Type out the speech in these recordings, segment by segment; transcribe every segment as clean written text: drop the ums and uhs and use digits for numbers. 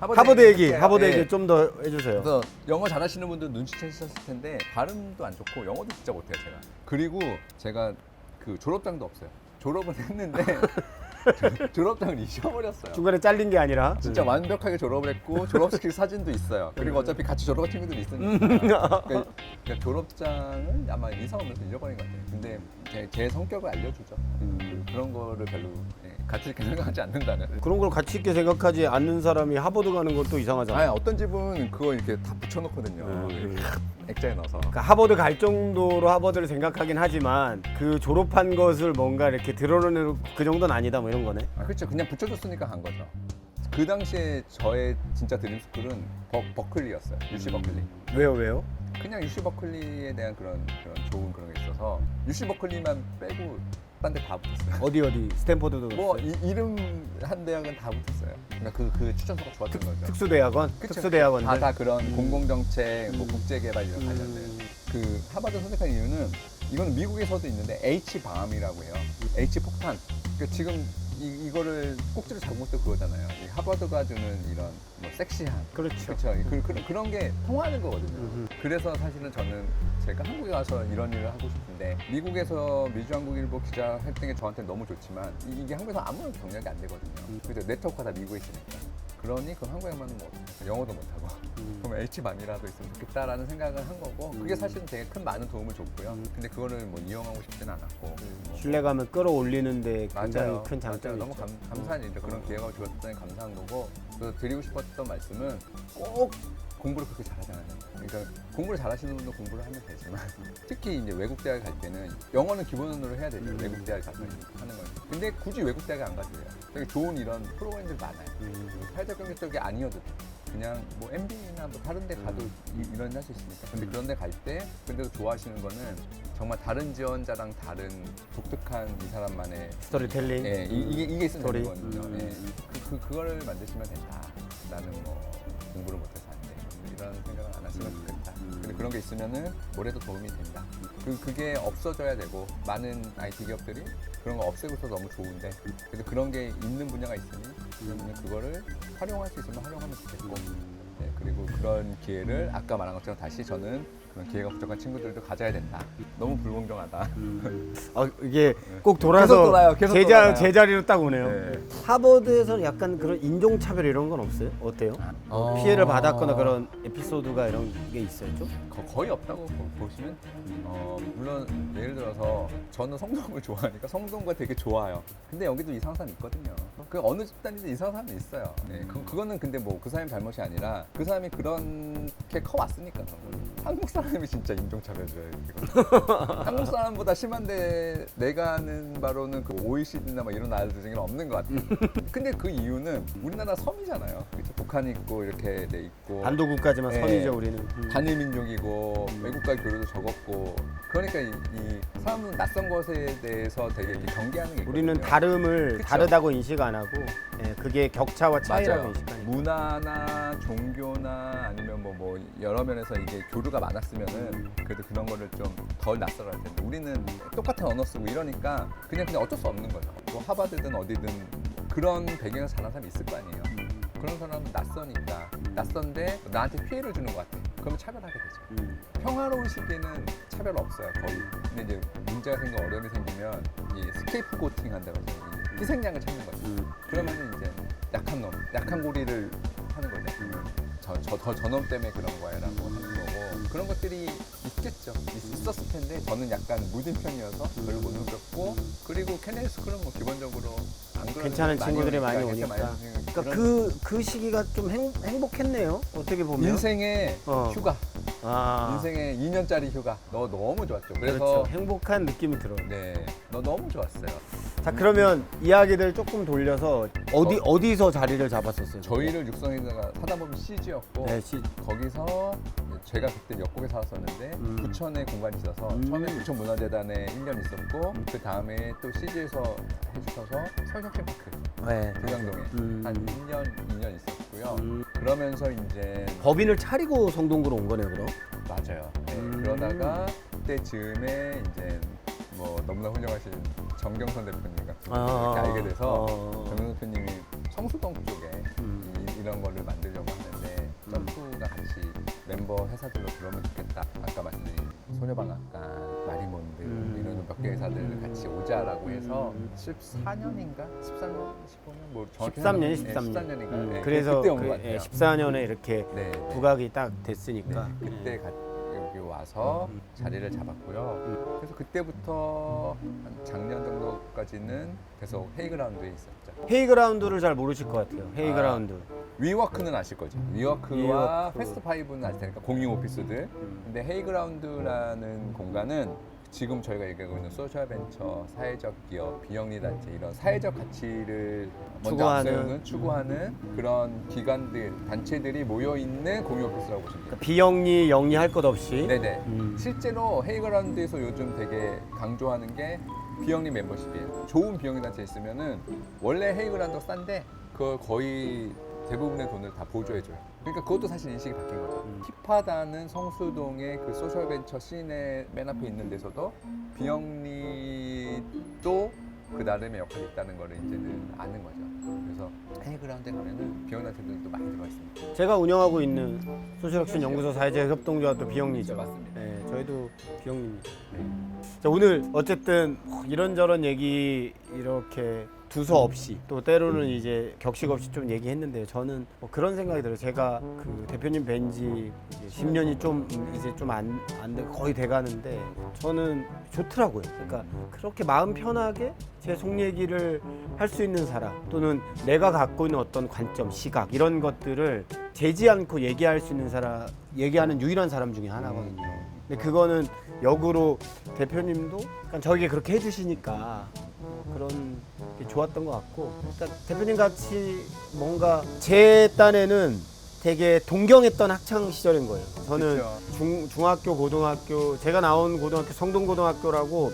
하버드 얘기 네. 좀 더 해주세요. 그래서 영어 잘하시는 분들 눈치채셨을 텐데 발음도 안 좋고 영어도 진짜 못해요 제가. 그리고 제가 그 졸업장도 없어요. 졸업은 했는데 졸업장을 잊어버렸어요. 중간에 잘린 게 아니라 진짜 완벽하게 졸업을 했고 졸업시킬 사진도 있어요. 그리고 어차피 같이 졸업한 친구들이 있으니까. 그러니까 졸업장을 아마 이사 오면서 잃어버린 것 같아요. 근데 제 성격을 알려주죠. 그런 거를 별로 가치 있게 생각하지 않는다는. 그런 걸 가치 있게 생각하지 않는 사람이 하버드 가는 건 또 이상하잖아. 아니 어떤 집은 그거 이렇게 다 붙여놓거든요. 액자에 넣어서. 그러니까 하버드 갈 정도로 하버드를 생각하긴 하지만 그 졸업한 것을 뭔가 이렇게 드러내는 그 정도는 아니다 뭐 이런 거네. 아, 그렇죠. 그냥 붙여줬으니까 간 거죠. 그 당시에 저의 진짜 드림스쿨은 버클리였어요. UC 버클리. 왜요? 그냥 UC 버클리에 대한 그런 좋은 그런 게 있어서 UC 버클리만 빼고 딴 데 다 붙었어요. 어디 스탠포드도 뭐 그랬어요? 이름 한 대학은 다 붙었어요. 그러니까 그 추천서가 좋았던 거죠. 특수대학원? 그쵸. 특수대학원들? 다 그런 공공정책, 뭐 국제개발 이런 관련된. 그 하버드 선택한 이유는 이거는 미국에서도 있는데 H밤이라고 해요. H폭탄. 그러니까 지금 이거를 꼭지를 잡은 것도 그거잖아요. 이 하버드가 주는 이런 뭐 섹시한. 그렇죠. 그렇죠. 그런 게 통하는 거거든요. 그래서 사실은 저는 제가 한국에 가서 이런 일을 하고 싶은데 미국에서 미주한국일보 기자 활동이 저한테 너무 좋지만 이게 한국에서 아무런 경력이 안 되거든요. 그래서 네트워크가 다 미국에 있으니까. 그러니 그럼 한국에만 뭐 영어도 못하고 그럼 H밤이라도 있으면 좋겠다라는 생각을 한 거고 그게 사실은 되게 큰 많은 도움을 줬고요. 근데 그거를 뭐 이용하고 싶지는 않았고 뭐 신뢰감을 끌어올리는데 굉장히 맞아요. 큰 장점이 너무 있죠. 감사한 일이죠. 그런 기회가 주었다니 감사한 거고 그래서 드리고 싶었던 말씀은 꼭 공부를 그렇게 잘하지 않아요. 그러니까 공부를 잘하시는 분도 공부를 하면 되지만 특히 이제 외국 대학 갈 때는 영어는 기본으로 해야 되죠. 외국 대학 가서 하는 건. 근데 굳이 외국 대학에 안 가도 돼요. 되게 좋은 이런 프로그램들 많아요. 사회적 경제 쪽이 아니어도 돼. 그냥 뭐 MBA나 뭐 다른 데 가도 이런 할 수 있으니까. 근데 그런 데 갈 때 근데도 좋아하시는 거는 정말 다른 지원자랑 다른 독특한 이 사람만의 스토리텔링. 예, 이게 있으면 스토리. 되는 거거든요. 예. 그거를 만드시면 된다. 나는 뭐 공부를 못해서 안 돼. 이런 생각을 안 하시면 좋겠다. 근데 그런 게 있으면은 뭐래도 도움이 된다. 그게 없어져야 되고 많은 IT 기업들이 그런 거 없애고서 너무 좋은데 그래도 그런 게 있는 분야가 있으니 그러면 그거를 활용할 수 있으면 활용하면 좋겠고 네, 그리고 그런 기회를 아까 말한 것처럼 다시 저는 그런 기회가 부족한 친구들도 가져야 된다. 너무 불공정하다. 이게 꼭 돌아서 계속 돌아요. 제자리로 딱 오네요. 네. 하버드에서는 약간 그런 인종차별 이런 건 없어요? 어때요? 피해를 받았거나 그런 에피소드가 이런 게 있어요 좀? 거의 없다고 보시면 물론 예를 들어서 저는 성동을 좋아하니까 성동과 되게 좋아요. 근데 여기도 이상한 사람 있거든요. 그 어느 집단이든 이상한 사람이 있어요. 네, 그거는 근데 뭐 그 사람의 잘못이 아니라 그 사람이 그렇게 커왔으니까 그런 거예요. 한국 사람이 진짜 인종차별이에요. 한국 사람보다 심한데 내가 아는 바로는 그 OECD나 뭐 이런 나라들 중에는 없는 것 같아요. 근데 그 이유는 우리나라 섬이잖아요. 그렇죠? 북한이 있고 이렇게 돼 있고 반도국가지만 네. 섬이죠 우리는. 단일 민족이고 외국과 교류도 적었고 그러니까 이 사람은 낯선 것에 대해서 되게 이렇게 경계하는 게 있거든요. 우리는 다름을 그쵸? 다르다고 인식 안 하고 그게 격차와 차이라고 맞아요. 인식하니까. 문화나 종교나 아니면 뭐 여러 면에서 이게 교류가 많았으면은 그래도 그런 거를 좀 덜 낯설할 텐데 우리는 똑같은 언어 쓰고 이러니까 그냥 어쩔 수 없는 거죠. 뭐 하버드든 어디든 그런 배경에서 자란 사람이 있을 거 아니에요. 그런 사람은 낯서니까 낯선데 나한테 피해를 주는 것 같아. 그러면 차별하게 되죠. 평화로운 시기에는 차별 없어요 거의. 근데 이제 문제가 생겨 어려움이 생기면 이 스케이프고팅 한다고 해서 이 희생양을 찾는 거죠. 그러면은 이제 약한 놈, 약한 고리를 하는 거죠. 저놈 때문에 그런 거야라고 하는 거고 그런 것들이 있겠죠. 있었을 텐데 저는 약간 무딘 편이어서 별로 못 느꼈고 그리고 케네디 스쿨은 뭐 기본적으로 안 그런 괜찮은 친구들이 많이 오니까. 그러니까 그 시기가 좀 행복했네요. 어떻게 보면. 인생의 휴가, 아, 인생의 2년짜리 휴가 너무 좋았죠. 그래서 그렇죠. 행복한 느낌이 들어요. 네, 너무 좋았어요. 자 그러면 이야기들 조금 돌려서 어디서 자리를 잡았었어요? 저희를 육성에다가 사단법인 CG였고 네, 거기서 제가 그때 역곡에 살았었는데 부천에 공간이 있어서 처음에 부천문화재단에 1년 있었고 그 다음에 또 CG에서 해주셔서 서울혁신파크 네. 도량동에 한 1년, 2년 있었고요. 그러면서 이제 법인을 차리고 성동구로 온 거네요, 그럼? 맞아요. 네, 그러다가 그때 즈음에 이제 뭐 너무나 훌륭하신 정경선 대표님 같은 분을 이렇게 알게 돼서 정경선 대표님이 성수동 쪽에 이런 거를 만들려고 하는데 점프가 같이 멤버 회사들로 들어오면 좋겠다. 아까 말씀드린 소녀방앗간, 마리몬드 이런 몇 개 회사들 같이 오자라고 해서 14년인가? 14년? 15년? 뭐 정확히 13년이 13년. 13년인가? 그래서 그때 온 것 같아요. 14년에 이렇게 네, 네. 부각이 딱 됐으니까. 네, 그때 여기 와서 자리를 잡았고요. 그래서 그때부터 한 작년 정도까지는 계속 헤이그라운드에 있었죠. 헤이그라운드를 잘 모르실 것 같아요. 헤이그라운드. 위워크는 아실 거죠. 위워크와 위워크. 패스트 파이브는 아실 테니까 공용 오피스들. 근데 헤이그라운드라는 공간은 지금 저희가 얘기하고 있는 소셜벤처, 사회적 기업, 비영리 단체 이런 사회적 가치를 먼저 앞세우는 추구하는 그런 기관들, 단체들이 모여 있는 공용 오피스라고 보시면 돼요. 그러니까 비영리, 영리 할 것 없이. 네네. 실제로 헤이그라운드에서 요즘 되게 강조하는 게 비영리 멤버십이에요. 좋은 비영리 단체 있으면은 원래 헤이그라운드가 싼데 그걸 거의 대부분의 돈을 다 보조해줘요. 그러니까 그것도 사실 인식이 바뀐 거죠. 힙하다는 성수동의 그 소셜벤처 씬의 맨 앞에 있는 데서도 비영리도 그 나름의 역할이 있다는 거를 이제는 아는 거죠. 그래서 헤이그라운드에 가면은 비영리 단체들도 많이 들어가 있습니다. 제가 운영하고 있는 소셜액션 연구소 사회적 협동조합도 비영리죠. 네, 맞습니다. 네, 저희도 비영리입니다. 네. 자, 오늘 어쨌든 이런저런 얘기 이렇게 두서없이 또 때로는 이제 격식 없이 좀 얘기했는데요. 저는 뭐 그런 생각이 들어요. 제가 그 대표님 뵌지 10년이 좀 이제 좀 안 돼 거의 돼 가는데 저는 좋더라고요. 그러니까 그렇게 마음 편하게 제 속 얘기를 할 수 있는 사람 또는 내가 갖고 있는 어떤 관점, 시각 이런 것들을 재지 않고 얘기할 수 있는 사람, 얘기하는 유일한 사람 중에 하나거든요. 근데 그거는 역으로 대표님도 약간 저에게 그렇게 해주시니까 그런 게 좋았던 것 같고, 일단 대표님 같이 뭔가 제 딴에는 되게 동경했던 학창 시절인 거예요. 저는 그쵸. 중학교, 고등학교, 제가 나온 고등학교 성동고등학교라고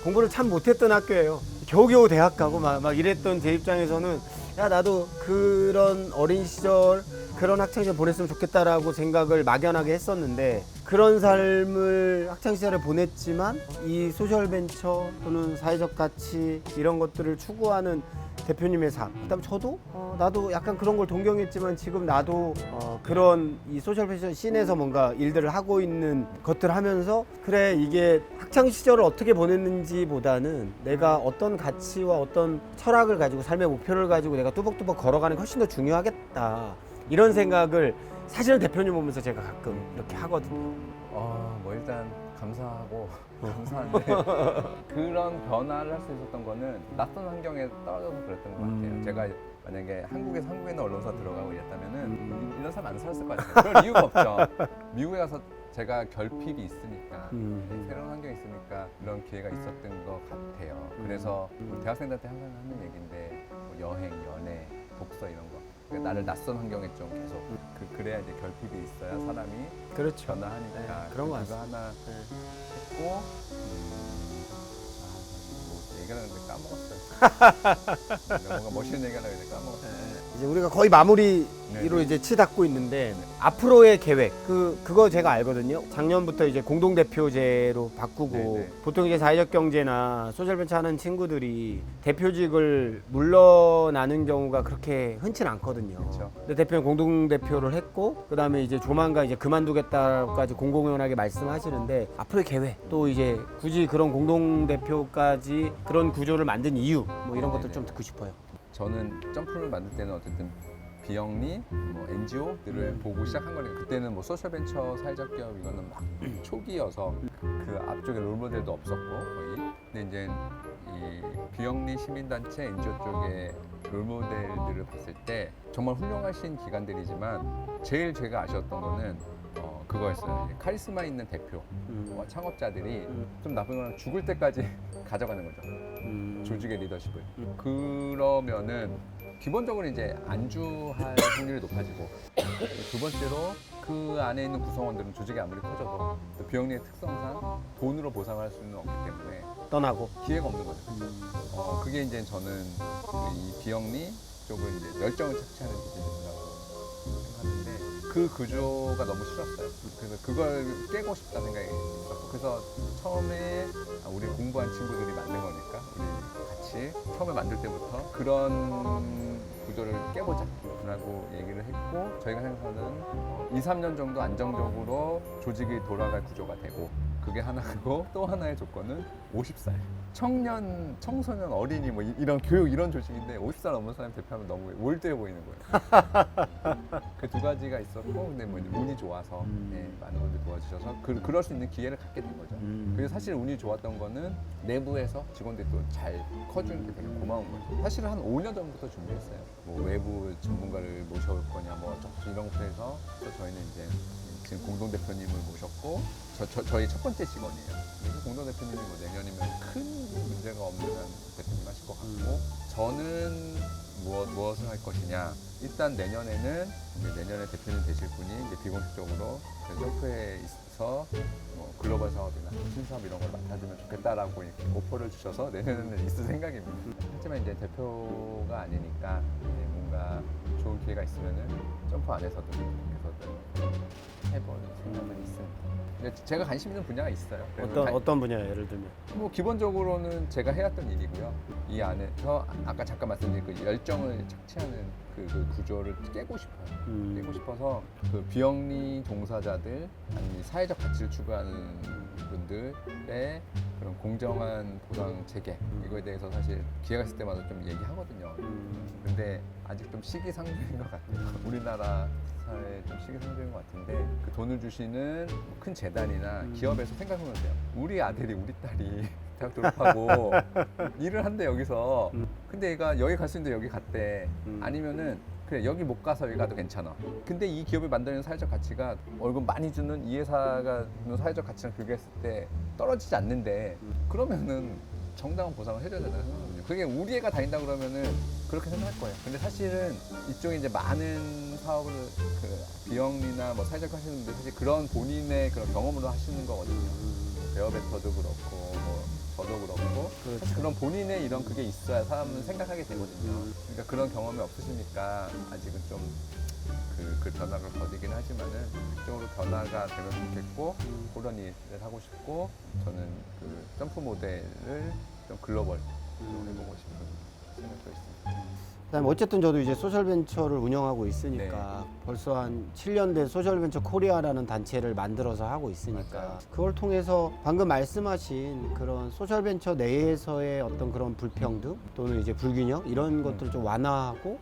공부를 참 못했던 학교예요. 겨우겨우 대학 가고 막 이랬던 제 입장에서는 야 나도 그런 어린 시절 그런 학창 시절 보냈으면 좋겠다라고 생각을 막연하게 했었는데, 그런 삶을 학창 시절에 보냈지만 이 소셜벤처 또는 사회적 가치 이런 것들을 추구하는 대표님의 삶, 그다음 저도 나도 약간 그런 걸 동경했지만 지금 나도 그런 이 소셜벤처 씬에서 뭔가 일들을 하고 있는 것들 하면서 그래, 이게 학창 시절을 어떻게 보냈는지보다는 내가 어떤 가치와 어떤 철학을 가지고 삶의 목표를 가지고 내가 뚜벅뚜벅 걸어가는 게 훨씬 더 중요하겠다, 이런 생각을 사실은 대표님 보면서 제가 가끔 이렇게 하거든요. 뭐 일단 감사하고 감사한데 그런 변화를 할 수 있었던 거는 낯선 환경에 떨어져서 그랬던 것 같아요. 제가 만약에 한국에 있는 언론사 들어가고 이랬다면은 이런 사람 안 살았을 것 같아요. 그럴 이유가 없죠. 미국에 가서 제가 결핍이 있으니까 새로운 환경이 있으니까 이런 기회가 있었던 것 같아요. 그래서 대학생들한테 항상 하는 얘기인데 뭐 여행, 연애, 독서 이런 거. 그러니까 나를 낯선 환경에 좀 계속 그래야 이제 결핍이 있어야 사람이 그렇죠. 변화하니까. 네, 그런 거 그거 같습니다. 하나 했고 뭐 얘기하려는데 까먹었어요. 뭔가 멋있는 얘기하려고 했는데 까먹었어요. 이제 우리가 거의 마무리로 네. 이제 치닫고 있는데 앞으로의 계획 그거 제가 알거든요. 작년부터 이제 공동대표제로 바꾸고 네. 보통 이제 사회적 경제나 소셜벤처 하는 친구들이 대표직을 물러나는 경우가 그렇게 흔치는 않거든요. 그렇죠. 근데 대표는 공동대표를 했고 그다음에 이제 조만간 이제 그만두겠다까지 공공연하게 말씀하시는데 앞으로의 계획 또 이제 굳이 그런 공동대표까지 그런 구조를 만든 이유 뭐 이런 것들 좀 듣고 싶어요. 저는 점프를 만들 때는 어쨌든 비영리, 뭐 NGO들을 보고 시작한 거니까 그때는 뭐 소셜벤처, 사회적 기업 이거는 막 초기여서 그 앞쪽에 롤모델도 없었고 거의. 근데 이제 이 비영리 시민단체 NGO 쪽에 롤모델들을 봤을 때 정말 훌륭하신 기관들이지만 제일 제가 아쉬웠던 거는 그거였어요. 카리스마 있는 대표, 창업자들이 좀 나쁜 건 죽을 때까지 가져가는 거죠. 조직의 리더십을. 그러면은 기본적으로 이제 안주할 확률이 높아지고 두 번째로 그 안에 있는 구성원들은 조직이 아무리 커져도 또 비영리의 특성상 돈으로 보상할 수는 없기 때문에 떠나고 기회가 없는 거죠. 그게 이제 저는 이 비영리 쪽을 이제 열정을 착취하는 비즈니스라고 생각하는데 그 구조가 너무 싫었어요. 그래서 그걸 깨고 싶다는 생각이 있었고 그래서 처음에 우리 공부한 친구들이 만든 거니까 우리 같이 처음에 만들 때부터 그런 구조를 깨보자 라고 얘기를 했고 저희가 생각하는 2, 3년 정도 안정적으로 조직이 돌아갈 구조가 되고 그게 하나고 또 하나의 조건은 50살 청년, 청소년, 어린이 뭐 이런 교육 이런 조직인데 50살 넘은 사람 대표하면 너무 올드해 보이는 거예요. 그 두 가지가 있었고 근데 뭐 운이 좋아서 네, 많은 분들 도와주셔서 그럴 수 있는 기회를 갖게 된 거죠. 그리고 사실 운이 좋았던 거는 내부에서 직원들이 또 잘 커주는 게 되게 고마운 거죠. 사실은 한 5년 전부터 준비했어요. 뭐 외부 전문가를 모셔올 거냐 뭐 어쩌고 이런 것부터 해서 또 저희는 이제 지금 공동 대표님을 모셨고 저희 첫 번째 직원이에요. 그래서 공동 대표님이 뭐 내년이면 큰 문제가 없는 한 대표님 하실 것 같고 저는 무엇을 할 것이냐. 일단 내년에는 이제 내년에 대표님 되실 분이 이제 비공식적으로 점프에 있어서 뭐 글로벌 사업이나 신사업 이런 걸 맡아주면 좋겠다라고 이렇게 오퍼를 주셔서 내년에는 있을 생각입니다. 하지만 이제 대표가 아니니까 이제 뭔가 좋은 기회가 있으면은 점프 안에서도 계속 해볼 생각은 있습니다. 근데 제가 관심 있는 분야가 있어요. 어떤 분야예요, 예를 들면? 뭐 기본적으로는 제가 해왔던 일이고요. 이 안에서 아까 잠깐 말씀드린 그 열정을 착취하는 그 구조를 깨고 싶어요. 깨고 싶어서 그 비영리 종사자들 아니면 사회적 가치를 추구하는 분들의 그런 공정한 보상 체계 이거에 대해서 사실 기회가 있을 때마다 좀 얘기하거든요. 근데 아직 좀 시기상조인 것 같아요. 우리나라 사회에 좀 시기상조인 것 같은데 그 돈을 주시는 큰 재단이나 기업에서 생각하면 돼요. 우리 아들이 우리 딸이 대학 졸업하고 일을 한대 여기서 근데 얘가 여기 갈 수 있는데 여기 갔대 아니면은 그래 여기 못 가서 여기 가도 괜찮아. 근데 이 기업이 만드는 사회적 가치가 월급 많이 주는 이 회사가 주는 사회적 가치랑 비교했을 때 떨어지지 않는데 그러면은 정당한 보상을 해줘야 된다고 생각하거든요. 그게 우리 애가 다닌다 그러면은 그렇게 생각할 거예요. 근데 사실은 이쪽에 이제 많은 사업을 그 비영리나 뭐 사회적 하시는 분들 사실 그런 본인의 그런 경험으로 하시는 거거든요. 베어베터도 그렇고 뭐 저도 그렇고 사실 그런 본인의 이런 그게 있어야 사람은 생각하게 되거든요. 그러니까 그런 경험이 없으시니까 아직은 좀 그 변화가 더디긴 하지만은 그쪽으로 변화가 되면 좋겠고 그런 일을 하고 싶고 저는 그 점프 모델을 좀 글로벌로 해보고 싶은 생각도 있습니다. 그다음에 어쨌든 저도 이제 소셜벤처를 운영하고 있으니까 벌써 한 7년 된 소셜벤처 코리아라는 단체를 만들어서 하고 있으니까 맞아요. 그걸 통해서 방금 말씀하신 그런 소셜벤처 내에서의 어떤 그런 불평등 또는 이제 불균형 이런 것들을 좀 완화하고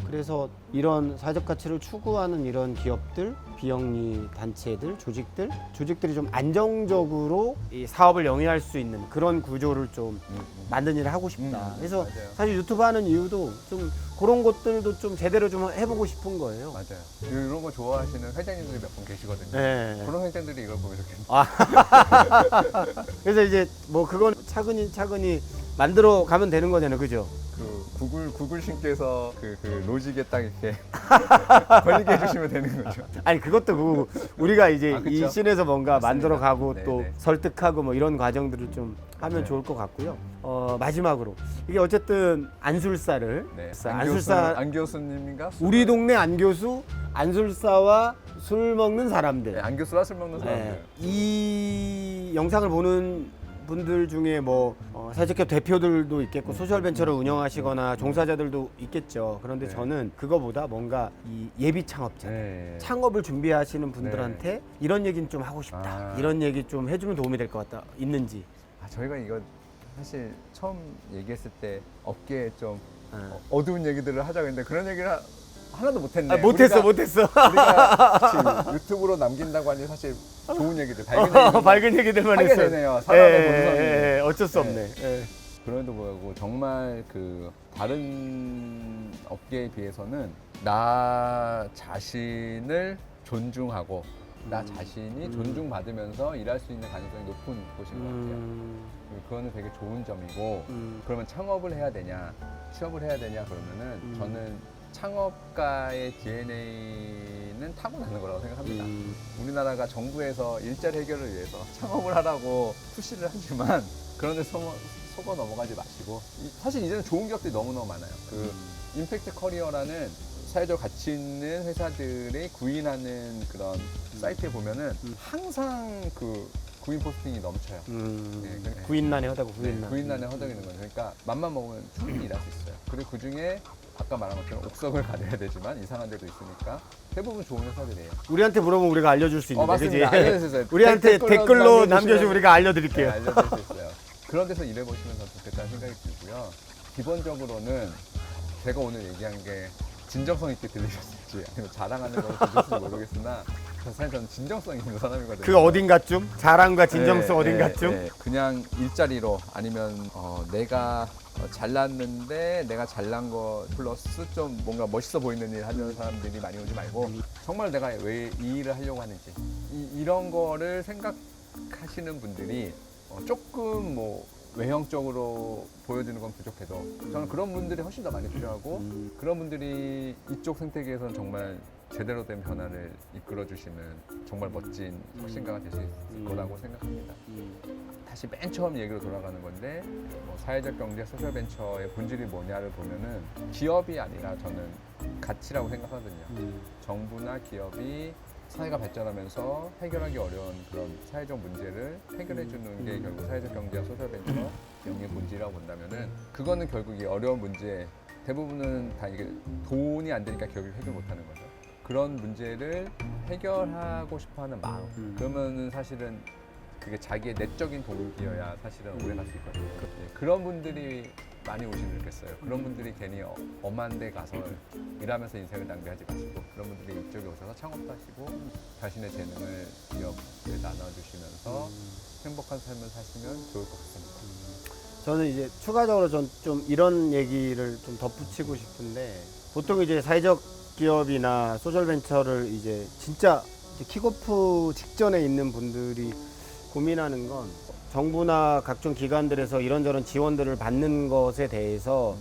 그래서 이런 사회적 가치를 추구하는 이런 기업들, 비영리 단체들, 조직들이 좀 안정적으로 이 사업을 영위할 수 있는 그런 구조를 좀 만드는 일을 하고 싶다. 그래서 맞아요. 사실 유튜브 하는 이유도 좀 그런 것들도 좀 제대로 좀 해보고 싶은 거예요. 맞아요. 이런 거 좋아하시는 회장님들이 몇 분 계시거든요. 네. 그런 회장들이 이걸 보면 좋겠네요. 그래서 이제 뭐 그건 차근히 만들어 가면 되는 거잖아요, 그죠? 그 구글 신께서 그 로직에 딱 이렇게 걸리게 해주시면 되는 거죠. 아니 그것도 우리가 이제 그쵸? 이 씬에서 뭔가 맞습니다. 만들어 가고 네네. 또 설득하고 뭐 이런 과정들을 좀 하면 네. 좋을 것 같고요. 마지막으로 이게 어쨌든 안술사를 네. 안 교수님인가? 우리 동네 안교수 안술사와 술 먹는 사람들. 네, 안 교수와 술 먹는 사람들. 네. 이 영상을 보는 분들 중에 뭐 사회적 기업 대표들도 있겠고 소셜벤처를 운영하시거나 종사자들도 있겠죠. 그런데 네. 저는 그거보다 뭔가 이 예비 창업자 네. 창업을 준비하시는 분들한테 이런 얘기는 좀 하고 싶다. 이런 얘기 좀 해주면 도움이 될 것 같다. 있는지. 저희가 이거 사실 처음 얘기했을 때 업계에 좀 어두운 얘기들을 하자고 했는데 그런 얘기를 하나도 못했네. 못했어. 우리가 지금 유튜브로 남긴다고 하니 사실 좋은 얘기들, 밝은 얘기들만 하게 했어요. 되네요. 사람의 본성이. 어쩔 수 네. 없네. 예. 그럼에도 불구하고 정말 그 다른 업계에 비해서는 나 자신을 존중하고 나 자신이 존중받으면서 일할 수 있는 가능성이 높은 곳인 것 같아요. 그거는 되게 좋은 점이고 그러면 창업을 해야 되냐 취업을 해야 되냐 그러면은 저는 창업가의 DNA는 타고나는 거라고 생각합니다. 우리나라가 정부에서 일자리 해결을 위해서 창업을 하라고 푸시를 하지만 그런 데 속아 넘어가지 마시고 사실 이제는 좋은 기업들이 너무너무 많아요. 그 임팩트 커리어라는 사회적 가치 있는 회사들이 구인하는 그런 사이트에 보면은 항상 그 구인 포스팅이 넘쳐요. 네, 구인난에 허다고 구인난에 허덕이는 거예요. 그러니까 맘만 먹으면 충분히 일할 수 있어요. 그리고 그 중에 아까 말한 것처럼 옥석을 가려야 되지만 이상한 데도 있으니까 대부분 좋은 회사들이에요. 우리한테 물어보면 우리가 알려줄 수 있는데, 맞습니다. 그지? 알려주세요. 우리한테 댓글로 남겨주면 우리가 알려드릴게요. 네, 알려드릴 수 있어요. 그런 데서 일해보시면 더 좋겠다는 생각이 들고요. 기본적으로는 제가 오늘 얘기한 게 진정성 있게 들리셨을지 아니면 자랑하는 걸 들으실지 모르겠으나 사실 저는 진정성 있는 사람이거든요. 그 어딘가쯤? 자랑과 진정성 네, 어딘가쯤? 네, 네. 그냥 일자리로 아니면 내가 잘났는데 내가 잘난 거 플러스 좀 뭔가 멋있어 보이는 일 하는 사람들이 많이 오지 말고 정말 내가 왜 이 일을 하려고 하는지 이런 거를 생각하시는 분들이 조금 뭐 외형적으로 보여주는 건 부족해도 저는 그런 분들이 훨씬 더 많이 필요하고 그런 분들이 이쪽 생태계에서는 정말 제대로 된 변화를 이끌어 주시는 정말 멋진 혁신가가 될 수 있을 거라고 생각합니다. 다시 맨 처음 얘기로 돌아가는 건데 뭐 사회적 경제 소셜 벤처의 본질이 뭐냐를 보면은 기업이 아니라 저는 가치라고 생각하거든요. 정부나 기업이 사회가 발전하면서 해결하기 어려운 그런 사회적 문제를 해결해 주는 게 결국 사회적 경제와 소셜 벤처 영의 본질이라고 본다면은 그거는 결국 이 어려운 문제 대부분은 다 이게 돈이 안 되니까 기업이 해결 못 하는 거죠. 그런 문제를 해결하고 싶어 하는 마음. 그러면은 사실은 그게 자기의 내적인 동기여야 사실은 오래 갈 수 있거든요. 그런 분들이 많이 오시면 좋겠어요. 그런 분들이 괜히 엄한 데 가서 일하면서 인생을 낭비하지 마시고 그런 분들이 이쪽에 오셔서 창업도 하시고 자신의 재능을 기업에 나눠주시면서 행복한 삶을 사시면 좋을 것 같습니다. 저는 이제 추가적으로 좀 이런 얘기를 좀 덧붙이고 싶은데 보통 이제 사회적 기업이나 소셜벤처를 이제 진짜 킥오프 직전에 있는 분들이 고민하는 건 정부나 각종 기관들에서 이런저런 지원들을 받는 것에 대해서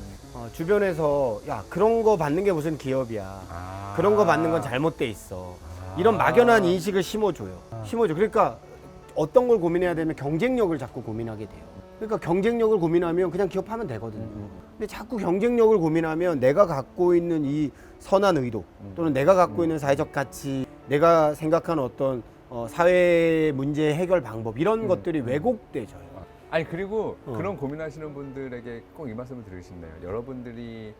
주변에서 야 그런 거 받는 게 무슨 기업이야 그런 거 받는 건 잘못돼 있어 이런 막연한 인식을 심어줘요. 그러니까 어떤 걸 고민해야 되면 경쟁력을 자꾸 고민하게 돼요. 그러니까 경쟁력을 고민하면 그냥 기업하면 되거든요. 근데 자꾸 경쟁력을 고민하면 내가 갖고 있는 이 선한 의도 또는 내가 갖고 있는 사회적 가치, 내가 생각하는 어떤 사회 문제 해결 방법 이런 것들이 왜곡되죠. 아니 그리고 그런 고민하시는 분들에게 꼭 이 말씀을 드리고 싶네요. 여러분들이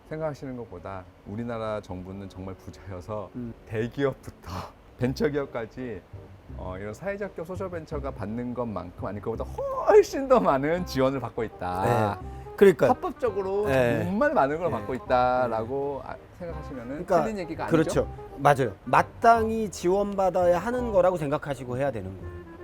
생각하시는 것보다 우리나라 정부는 정말 부자여서 대기업부터 벤처기업까지 이런 사회적 기업 소셜벤처가 받는 것만큼 아니 그보다 훨씬 더 많은 지원을 받고 있다. 네. 그러니까 합법적으로 네. 정말 많은 걸 네. 받고 있다라고 생각하시면 그러니까 틀린 얘기가 아니죠. 그렇죠. 맞아요. 마땅히 지원받아야 하는 거라고 생각하시고 해야 되는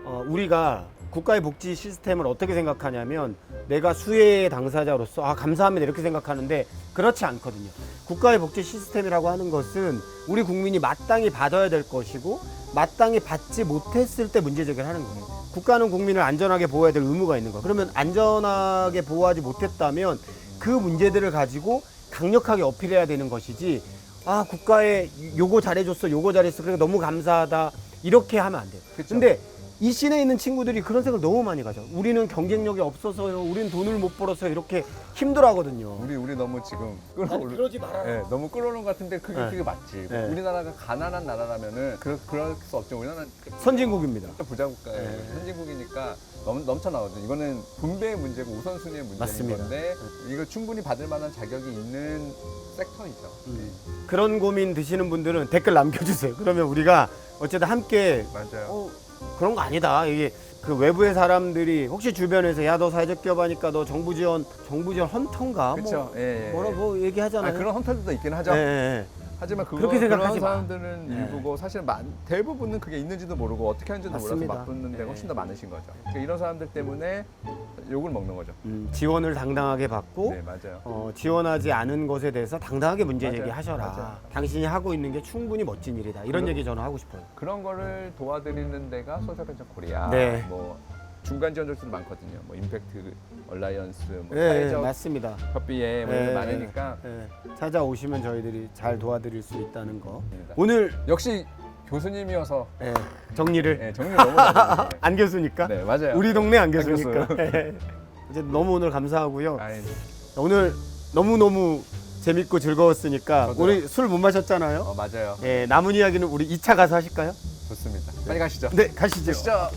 거예요. 우리가 국가의 복지 시스템을 어떻게 생각하냐면 내가 수혜의 당사자로서 감사합니다 이렇게 생각하는데 그렇지 않거든요. 국가의 복지 시스템이라고 하는 것은 우리 국민이 마땅히 받아야 될 것이고 마땅히 받지 못했을 때 문제 제기를 하는 거예요. 국가는 국민을 안전하게 보호해야 될 의무가 있는 거예요. 그러면 안전하게 보호하지 못했다면 그 문제들을 가지고 강력하게 어필해야 되는 것이지 국가에 요거 잘해줬어 요거 잘했어 그러니까 너무 감사하다 이렇게 하면 안 돼요. 그쵸. 근데 이 씬에 있는 친구들이 그런 생각을 너무 많이 가져. 우리는 경쟁력이 없어서요. 우리는 돈을 못 벌어서 이렇게 힘들어하거든요. 우리 너무 지금 그러지 말아요. 네, 너무 끌어오는 것 같은데 그게 맞지. 네. 우리나라가 가난한 나라라면은 그럴 수 없죠. 우리나라는 선진국입니다. 부자 국가예요. 선진국이니까 넘쳐 나오죠. 이거는 분배의 문제고 우선순위의 문제인 맞습니다. 건데 이걸 충분히 받을 만한 자격이 있는 섹터이죠. 그런 고민 드시는 분들은 댓글 남겨주세요. 그러면 우리가 어쨌든 함께 맞아요. 그런 거 아니다. 이게 그 외부의 사람들이 혹시 주변에서 야 너 사회적 기업 하니까 너 정부 지원 헌터인가 그렇죠. 뭐 얘기하잖아요. 그런 헌터들도 있긴 하죠. 예. 하지만 그렇게 생각하지 그런 마. 사람들은 네. 일부고 사실 대부분은 그게 있는지도 모르고 어떻게 하는지도 맞습니다. 몰라서 맞붙는 데가 네. 훨씬 더 많으신 거죠. 그러니까 이런 사람들 때문에 욕을 먹는 거죠. 지원을 당당하게 받고 네, 맞아요. 지원하지 않은 것에 대해서 당당하게 문제 맞아요. 제기하셔라. 맞아요. 당신이 하고 있는 게 충분히 멋진 일이다. 이런 얘기 저는 하고 싶어요. 그런 거를 도와드리는 데가 소셜벤처 코리아. 네. 뭐 중간 지원자들도 많거든요. 뭐 임팩트 얼라이언스, 뭐 예, 사회적 맞습니다. 협의회 뭐 예, 이런 거 많으니까 예. 찾아오시면 저희들이 잘 도와드릴 수 있다는 거. 맞습니다. 오늘 역시 교수님이어서 정리를 정리 너무 잘해주세요. 안 교수니까. 네, 맞아요. 우리 동네 안 안 교수니까. 교수. 이제 너무 오늘 감사하고요. 아이, 오늘 너무 재밌고 즐거웠으니까 저도요. 우리 술 못 마셨잖아요. 맞아요. 남은 이야기는 우리 2차 가서 하실까요? 좋습니다. 빨리 가시죠. 네, 가시죠. 가시죠.